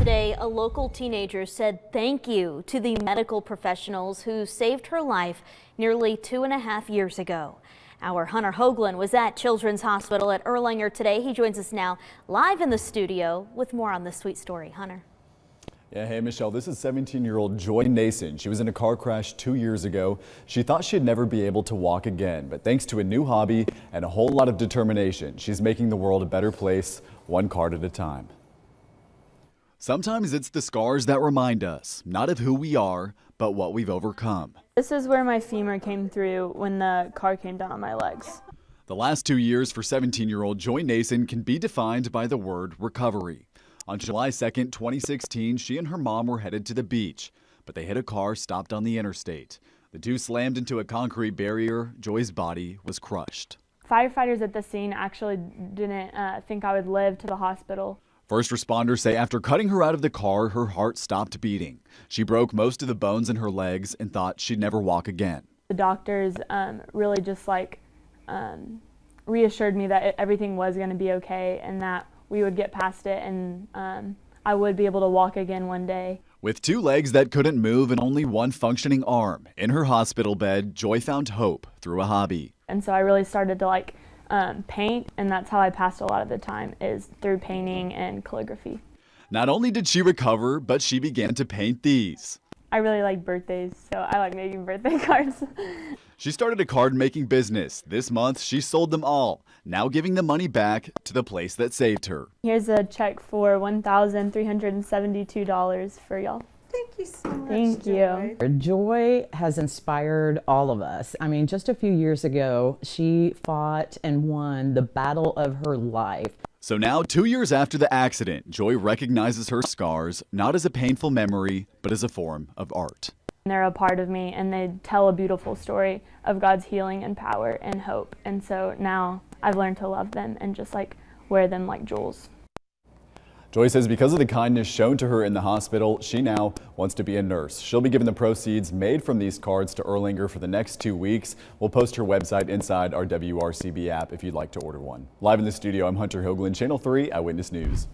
Today, a local teenager said thank you to the medical professionals who saved her life nearly 2.5 years ago. Our Hunter Hoagland was at Children's Hospital at Erlanger today. He joins us now live in the studio with more on this sweet story. Hunter. Yeah, hey Michelle, this is 17-year-old Joy Nason. She was in a car crash 2 years ago. She thought she'd never be able to walk again, but thanks to a new hobby and a whole lot of determination, she's making the world a better place, one card at a time. Sometimes it's the scars that remind us, not of who we are, but what we've overcome. This is where my femur came through when the car came down on my legs. The last 2 years for 17-year-old Joy Nason can be defined by the word recovery. On July 2nd, 2016, she and her mom were headed to the beach, but they hit a car stopped on the interstate. The two slammed into a concrete barrier. Joy's body was crushed. Firefighters at the scene actually didn't think I would live to the hospital. First responders say after cutting her out of the car, her heart stopped beating. She broke most of the bones in her legs and thought she'd never walk again. The doctors really just reassured me that everything was going to be okay and that we would get past it and I would be able to walk again one day. With 2 legs that couldn't move and only 1 functioning arm, in her hospital bed, Joy found hope through a hobby. And so I really started to paint, and that's how I passed a lot of the time, is through painting and calligraphy. Not only did she recover, but she began to paint these. I really like birthdays, so I like making birthday cards. She started a card-making business. This month, she sold them all, now giving the money back to the place that saved her. Here's a check for $1,372 for y'all. Thank you so much. Thank you. Joy has inspired all of us. I mean, just a few years ago, she fought and won the battle of her life. So now, 2 years after the accident, Joy recognizes her scars not as a painful memory, but as a form of art. They're a part of me, and they tell a beautiful story of God's healing and power and hope. And so now I've learned to love them and just wear them like jewels. Joy says because of the kindness shown to her in the hospital, she now wants to be a nurse. She'll be giving the proceeds made from these cards to Erlanger for the next 2 weeks. We'll post her website inside our WRCB app if you'd like to order one. Live in the studio, I'm Hunter Hoagland, Channel 3 Eyewitness News.